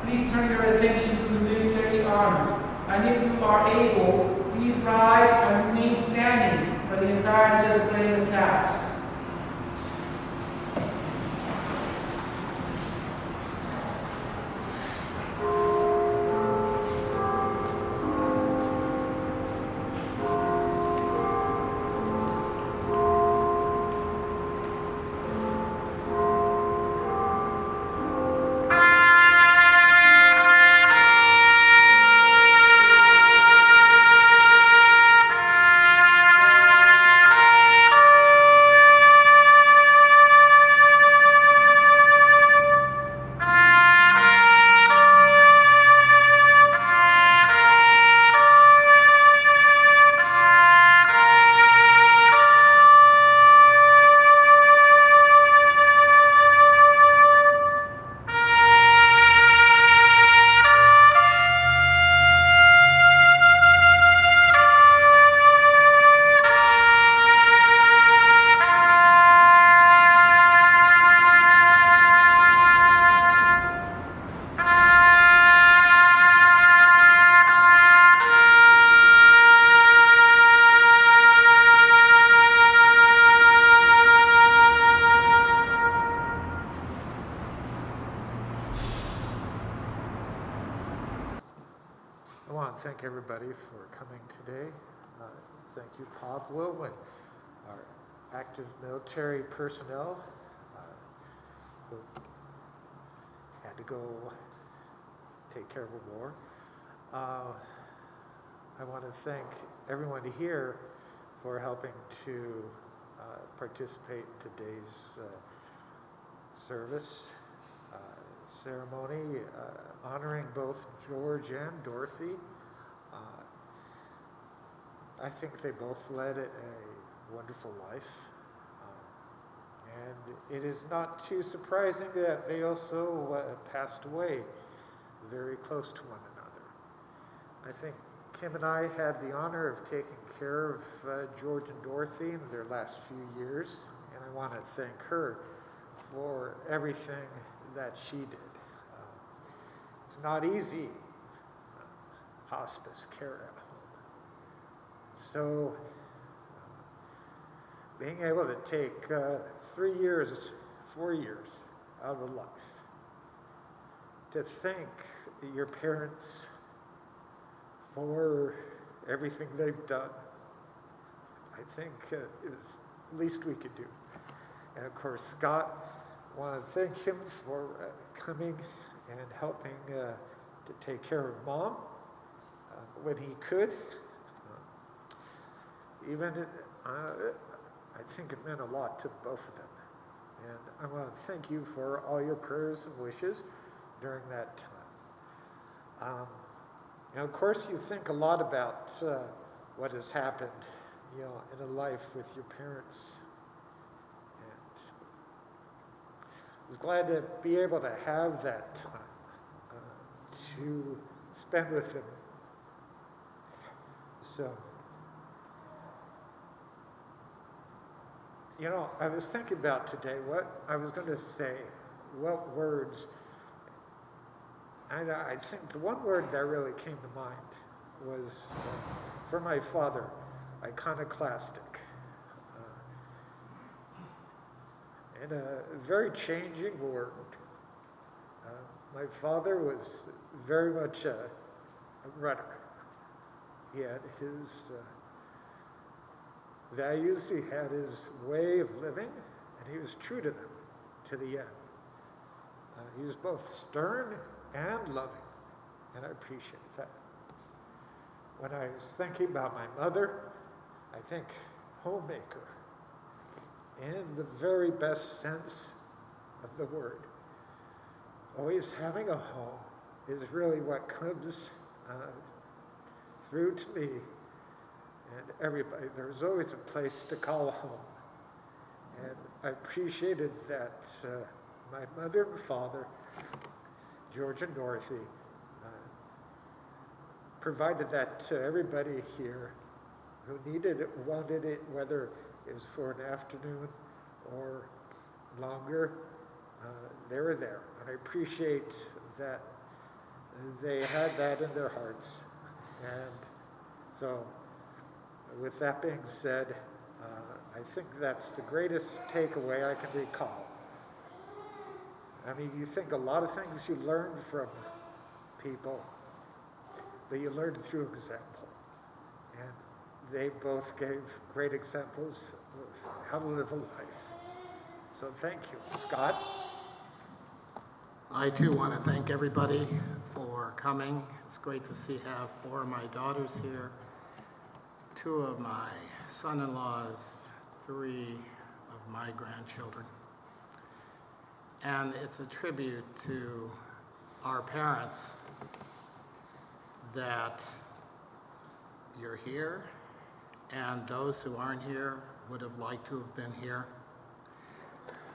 please turn your attention to the military honors. And if you are able, please rise and remain standing for the entirety of the playing of taps. I want to thank everybody for coming today. Thank you, Pablo, and our active military personnel who had to go take care of a war. I want to thank everyone here for helping to participate in today's service ceremony, honoring both George and Dorothy. I think they both led a wonderful life. And it is not too surprising that they also passed away very close to one another. I think Kim and I had the honor of taking care of George and Dorothy in their last few years, and I want to thank her for everything that she did. It's not easy, hospice care at home. So, being able to take 4 years out of life, to thank your parents for everything they've done, I think is the least we could do. And of course, Scott, I want to thank him for coming and helping to take care of Mom when he could. I think it meant a lot to both of them. And I want to thank you for all your prayers and wishes during that time. And of course, you think a lot about what has happened, in a life with your parents. I was glad to be able to have that time to spend with him. So, I was thinking about today what I was going to say, what words, and I think the one word that really came to mind was, for my father, iconoclastic. And a very changing word. My father was very much a runner. He had his values, he had his way of living, and he was true to them to the end. He was both stern and loving, and I appreciate that. When I was thinking about my mother, I think homemaker, in the very best sense of the word. Always having a home is really what comes through to me and everybody. There's always a place to call home. And I appreciated that my mother and father, George and Dorothy, provided that to everybody here who needed it, wanted it, whether it was for an afternoon or longer. They were there. And I appreciate that they had that in their hearts. And so, with that being said, I think that's the greatest takeaway I can recall. I mean, you think a lot of things you learn from people, but you learn through example. And they both gave great examples of how to live a life. So thank you. Scott? I too want to thank everybody for coming. It's great to have 4 of my daughters here, 2 of my son-in-laws, 3 of my grandchildren. And it's a tribute to our parents that you're here, and those who aren't here would have liked to have been here.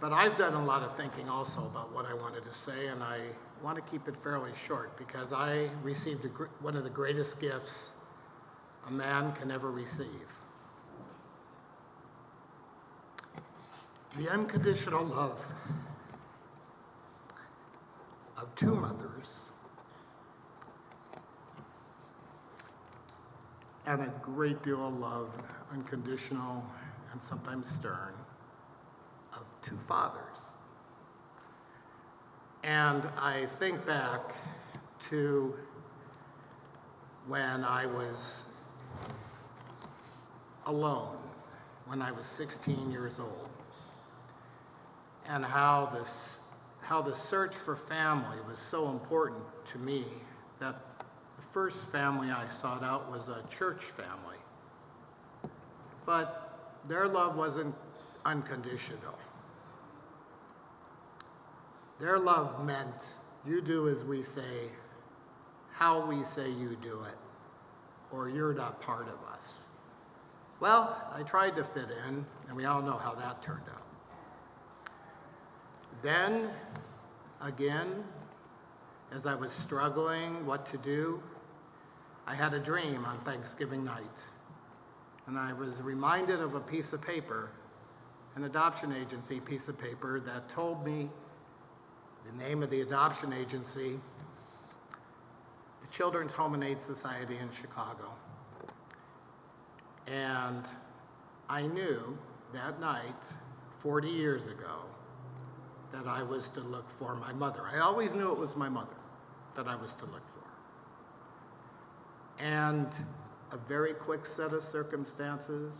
But I've done a lot of thinking also about what I wanted to say, and I want to keep it fairly short because I received one of the greatest gifts a man can ever receive. The unconditional love of 2 mothers and a great deal of love, unconditional and sometimes stern, of 2 fathers. And I think back to when I was alone, when I was 16 years old, and how the search for family was so important to me that the first family I sought out was a church family. But their love wasn't unconditional. Their love meant you do as we say, how we say you do it, or you're not part of us. Well, I tried to fit in, and we all know how that turned out. Then, again, as I was struggling what to do, I had a dream on Thanksgiving night, and I was reminded of a piece of paper, an adoption agency piece of paper that told me the name of the adoption agency, the Children's Home and Aid Society in Chicago. And I knew that night, 40 years ago, that I was to look for my mother. I always knew it was my mother that I was to look for. And a very quick set of circumstances,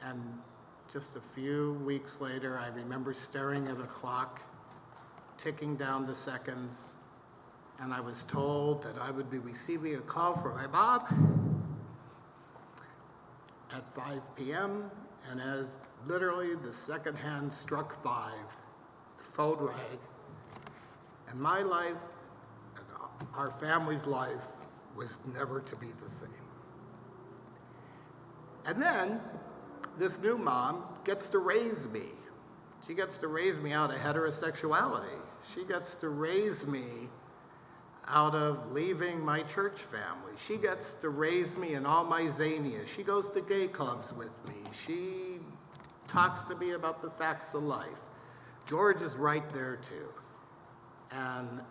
and just a few weeks later, I remember staring at a clock, ticking down the seconds, and I was told that I would be receiving a call from my mom at 5 p.m., and as literally the second hand struck 5, the phone rang, and my life and our family's life was never to be the same. And then this new mom gets to raise me. She gets to raise me out of heterosexuality. She gets to raise me out of leaving my church family. She gets to raise me in all my zanias. She goes to gay clubs with me. She talks to me about the facts of life. George is right there too. And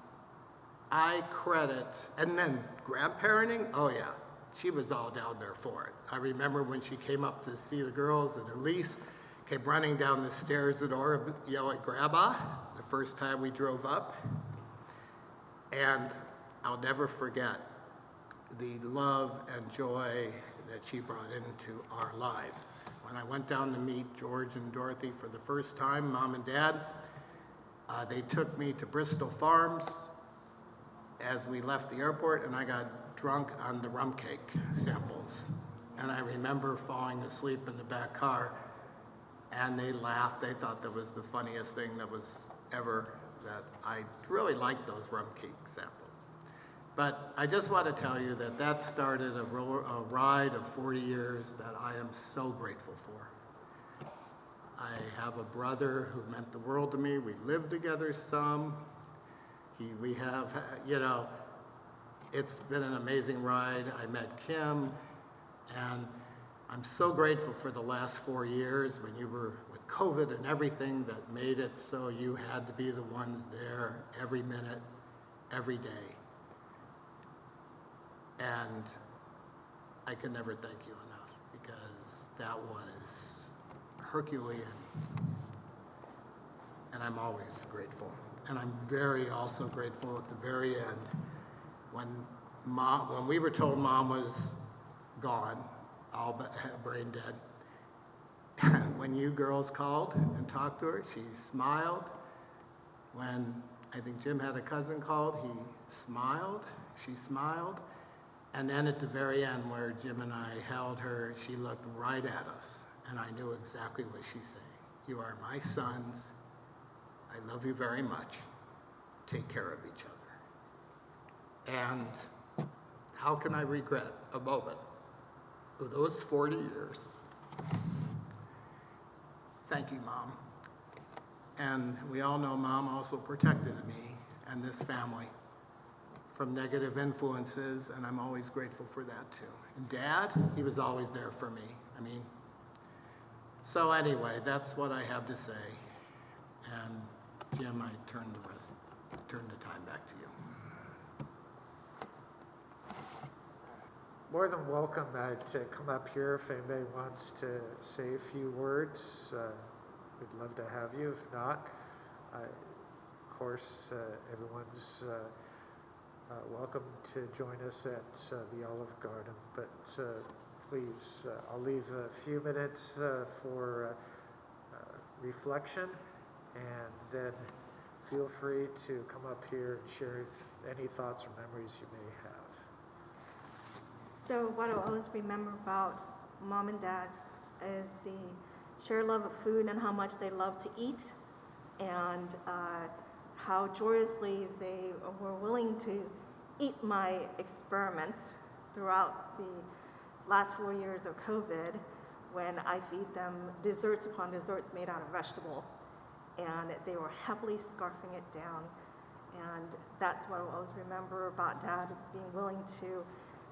I credit, and then grandparenting, oh yeah, she was all down there for it. I remember when she came up to see the girls, and Elise came running down the stairs at Aura yelling, "Grandma," the first time we drove up. And I'll never forget the love and joy that she brought into our lives. When I went down to meet George and Dorothy for the first time, Mom and Dad, they took me to Bristol Farms as we left the airport, and I got drunk on the rum cake samples. And I remember falling asleep in the back car, and they laughed. They thought that was the funniest thing that was ever, that I really liked those rum cake samples. But I just want to tell you that that started a ride of 40 years that I am so grateful for. I have a brother who meant the world to me. We lived together some. We have, you know, it's been an amazing ride. I met Kim, and I'm so grateful for the last 4 years when you were with COVID and everything that made it so you had to be the ones there every minute, every day. And I can never thank you enough, because that was Herculean. And I'm always grateful. And I'm very also grateful at the very end when we were told Mom was gone, all but brain dead. When you girls called and talked to her, she smiled. When I think Jim had a cousin called, he smiled, she smiled. And then at the very end, where Jim and I held her, she looked right at us, and I knew exactly what she's saying. You are my sons. I love you very much. Take care of each other. And how can I regret a moment of those 40 years? Thank you, Mom. And we all know Mom also protected me and this family from negative influences, and I'm always grateful for that too. And Dad, he was always there for me. So anyway, that's what I have to say. And Jim, I turn the time back to you. More than welcome to come up here if anybody wants to say a few words. We'd love to have you. If not, of course, everyone's welcome to join us at the Olive Garden. But please, I'll leave a few minutes for reflection, and then feel free to come up here and share any thoughts or memories you may have. So what I always remember about Mom and Dad is the shared love of food and how much they love to eat, and how joyously they were willing to eat my experiments throughout the last 4 years of COVID, when I feed them desserts upon desserts made out of vegetable, and they were happily scarfing it down. And that's what I always remember about Dad, is being willing to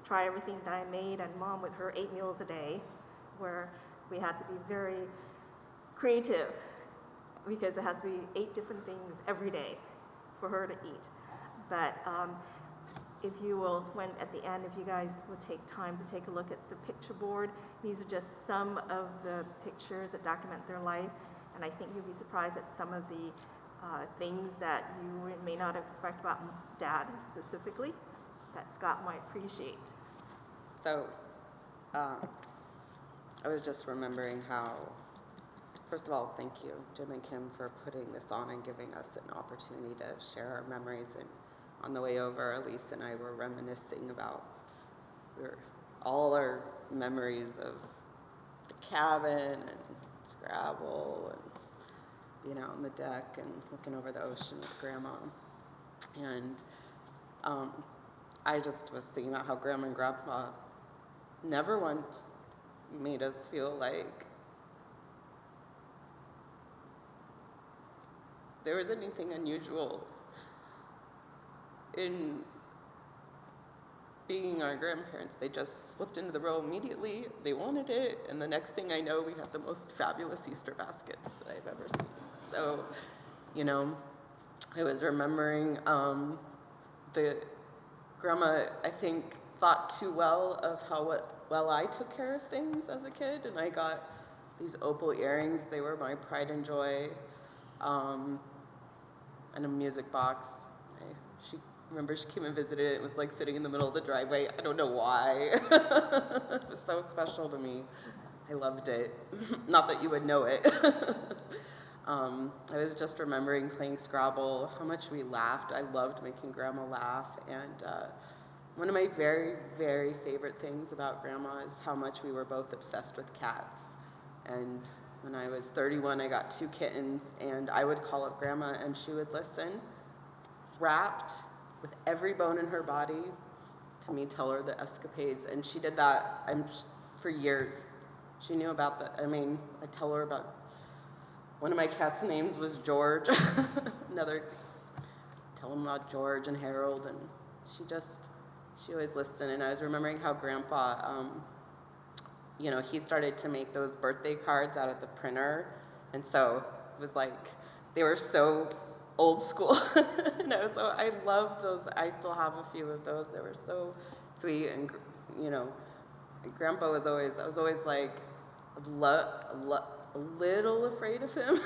try everything that I made, and Mom with her 8 meals a day, where we had to be very creative, because it has to be 8 different things every day for her to eat. But if you will, when at the end, if you guys will take time to take a look at the picture board, these are just some of the pictures that document their life, and I think you'll be surprised at some of the things that you may not expect about Dad specifically, that Scott might appreciate. So, I was just remembering how, first of all, thank you, Jim and Kim, for putting this on and giving us an opportunity to share our memories. And on the way over, Elise and I were reminiscing about all our memories of the cabin and Scrabble and being out on the deck and looking over the ocean with Grandma. And I just was thinking about how Grandma and Grandpa never once made us feel like there was anything unusual in being our grandparents. They just slipped into the role immediately. They wanted it, and the next thing I know, we had the most fabulous Easter baskets that I've ever seen. So, I was remembering the Grandma, I think, thought too well of how well I took care of things as a kid, and I got these opal earrings. They were my pride and joy, and a music box. Remember, she came and visited it. It was like sitting in the middle of the driveway. I don't know why. It was so special to me. I loved it. Not that you would know it. I was just remembering playing Scrabble, how much we laughed. I loved making Grandma laugh. And one of my very, very favorite things about Grandma is how much we were both obsessed with cats. And when I was 31, I got 2 kittens, and I would call up Grandma, and she would listen, wrapped with every bone in her body, to me tell her the escapades. And she did that for years. She knew about I tell her about, one of my cats' names was George. Tell them about George and Harold, and she always listened. And I was remembering how Grandpa, he started to make those birthday cards out of the printer. And so it was like, they were so old school. I love those. I still have a few of those. They were so sweet, and you know, Grandpa was always, I was always like a little afraid of him,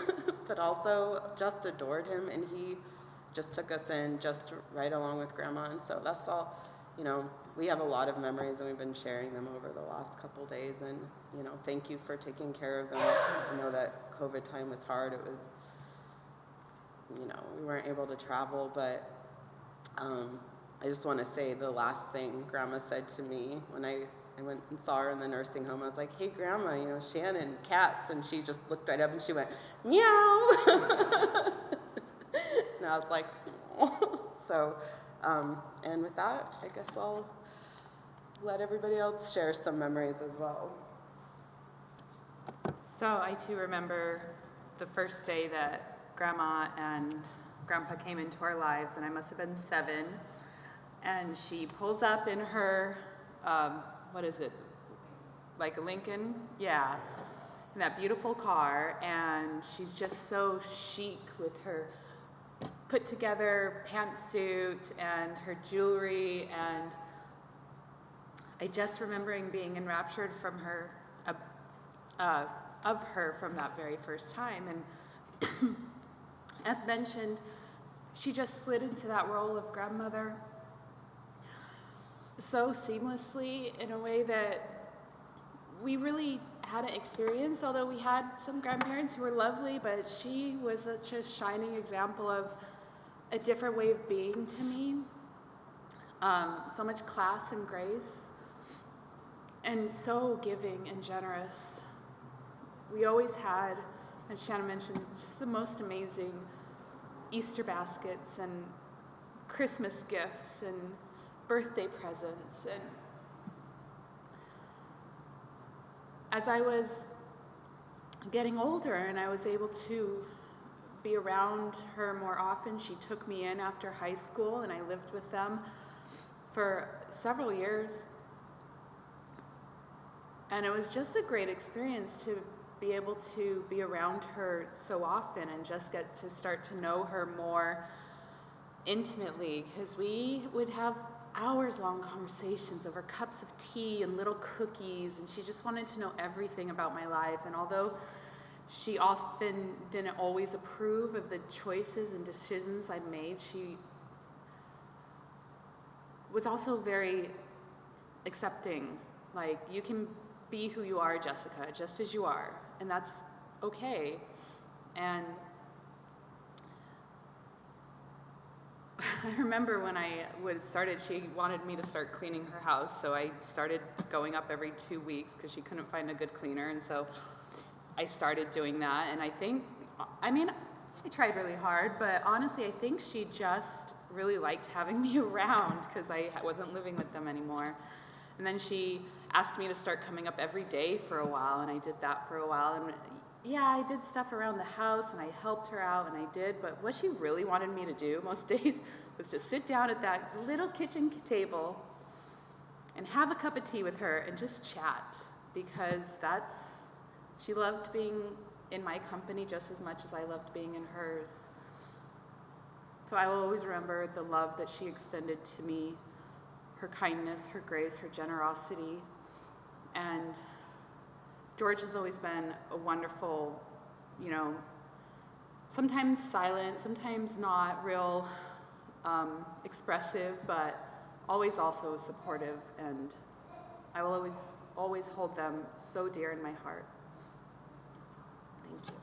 but also just adored him, and he just took us in just right along with Grandma, and so that's all, you know, we have a lot of memories, and we've been sharing them over the last couple days, and, you know, thank you for taking care of them. I know that COVID time was hard. It was, you know, we weren't able to travel, but I just want to say the last thing Grandma said to me when I went and saw her in the nursing home. I was like, hey, Grandma, you know, Shannon, cats. And she just looked right up and she went, meow. And I was like, oh. So, and with that, I guess I'll let everybody else share some memories as well. So I too remember the first day that Grandma and Grandpa came into our lives, and I must have been 7. And she pulls up in her, what is it, like a Lincoln? Yeah, in that beautiful car, and she's just so chic with her put together pantsuit and her jewelry, and I just remembering being enraptured from her, of her from that very first time. And as mentioned, she just slid into that role of grandmother so seamlessly in a way that we really hadn't experienced, although we had some grandparents who were lovely, but she was such a shining example of a different way of being to me. So much class and grace, and so giving and generous. We always had, as Shannon mentioned, just the most amazing Easter baskets and Christmas gifts and birthday presents. And as I was getting older and I was able to be around her more often, she took me in after high school and I lived with them for several years. And it was just a great experience to be able to be around her so often and just get to start to know her more intimately, because we would have hours-long conversations over cups of tea and little cookies, and she just wanted to know everything about my life. And although she often didn't always approve of the choices and decisions I made, she was also very accepting. Like, you can be who you are, Jessica, just as you are, and that's okay. And I remember when I started, she wanted me to start cleaning her house, so I started going up every 2 weeks because she couldn't find a good cleaner, and so I started doing that. And I tried really hard, but honestly, I think she just really liked having me around because I wasn't living with them anymore. And then she asked me to start coming up every day for a while, and I did that for a while. And yeah, I did stuff around the house, and I helped her out, and I did, but what she really wanted me to do most days was to sit down at that little kitchen table and have a cup of tea with her and just chat, because she loved being in my company just as much as I loved being in hers. So I will always remember the love that she extended to me, her kindness, her grace, her generosity. And George has always been a wonderful, sometimes silent, sometimes not real expressive, but always also supportive. And I will always hold them so dear in my heart. Thank you.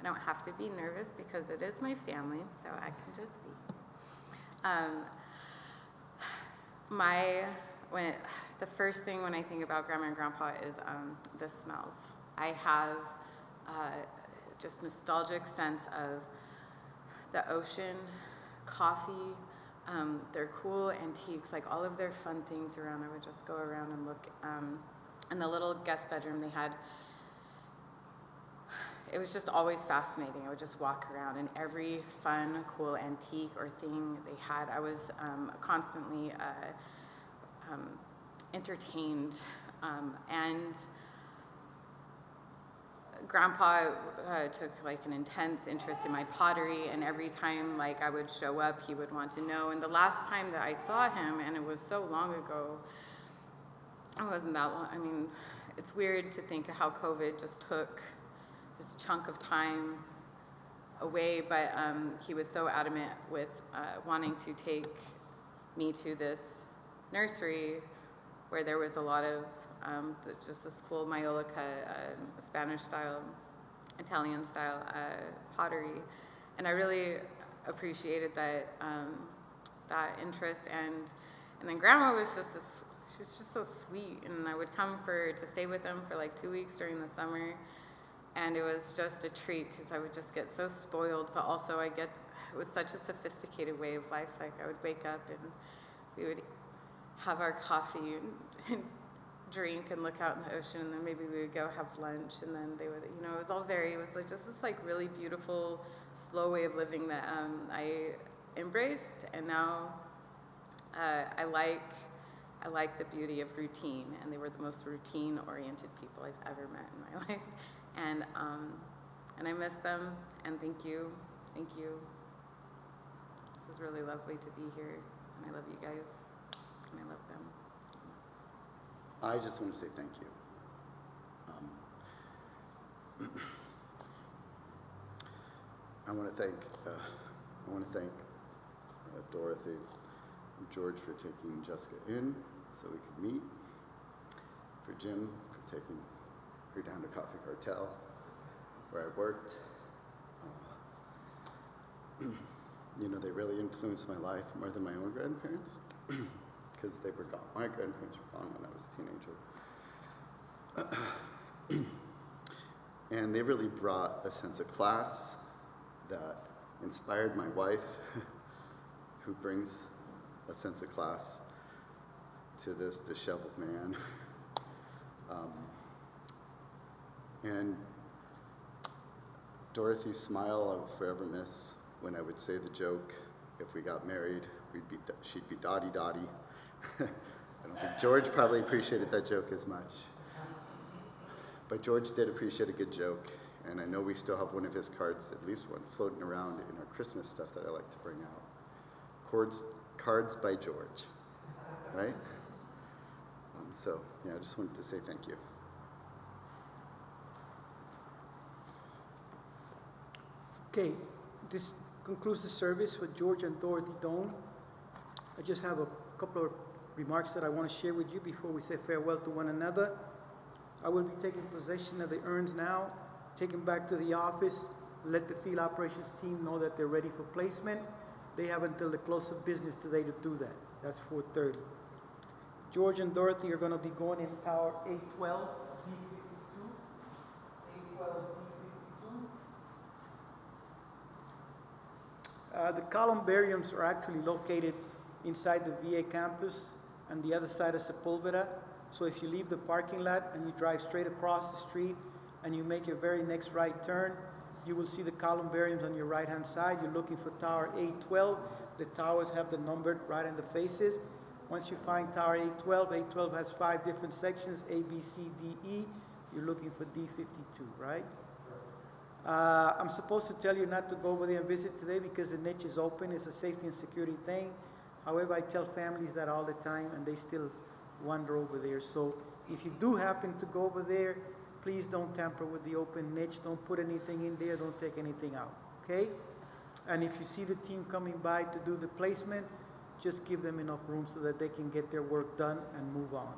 I don't have to be nervous because it is my family, so I can just be. The first thing when I think about Grandma and Grandpa is the smells. I have just nostalgic sense of the ocean, coffee, their cool antiques, like all of their fun things around. I would just go around and look. In the little guest bedroom they had, it was just always fascinating. I would just walk around, and every fun, cool antique or thing they had, I was constantly entertained. And Grandpa took like an intense interest in my pottery, and every time like I would show up, he would want to know. And the last time that I saw him, and it was so long ago, it wasn't that long. I mean, it's weird to think of how COVID just took this chunk of time away, but he was so adamant with wanting to take me to this nursery where there was a lot of just a school of Maiolica, Spanish style, Italian style pottery, and I really appreciated that that interest. And then Grandma was just she was just so sweet, and I would come to stay with them for like 2 weeks during the summer, and it was just a treat because I would just get so spoiled, but also it was such a sophisticated way of life. Like I would wake up and we would have our coffee and drink and look out in the ocean, and then maybe we would go have lunch, and then they would, it was all it was like just this like really beautiful, slow way of living that I embraced, and now I like the beauty of routine, and they were the most routine-oriented people I've ever met in my life, and I miss them, and thank you. This is really lovely to be here, and I love you guys, and I love them. I just want to say thank you. I want to thank Dorothy and George for taking Jessica in so we could meet. For Jim for taking her down to Coffee Cartel, where I worked. They really influenced my life more than my own grandparents. Because they were gone. My grandparents were gone when I was a teenager. And they really brought a sense of class that inspired my wife, who brings a sense of class to this disheveled man. And Dorothy's smile I will forever miss when I would say the joke, if we got married, she'd be Dottie Dottie. I don't think George probably appreciated that joke as much. But George did appreciate a good joke, and I know we still have one of his cards, at least one, floating around in our Christmas stuff that I like to bring out. Cards by George, right? So, yeah, I just wanted to say thank you. Okay, this concludes the service with George and Dorothy Doan. I just have a couple of remarks that I want to share with you before we say farewell to one another. I will be taking possession of the urns now, take them back to the office, let the field operations team know that they're ready for placement. They have until the close of business today to do that. That's 4:30. George and Dorothy are going to be going in Tower 812, B52. 812, B52. The columbariums are actually located inside the VA campus on the other side of Sepulveda. So if you leave the parking lot and you drive straight across the street and you make your very next right turn, you will see the columbariums on your right-hand side. You're looking for Tower 812. The towers have the numbered right in the faces. Once you find Tower 812, 812 has 5 different sections, A, B, C, D, E. You're looking for D52, right? I'm supposed to tell you not to go over there and visit today because the niche is open. It's a safety and security thing. However, I tell families that all the time, and they still wander over there. So if you do happen to go over there, please don't tamper with the open niche. Don't put anything in there. Don't take anything out, okay? And if you see the team coming by to do the placement, just give them enough room so that they can get their work done and move on.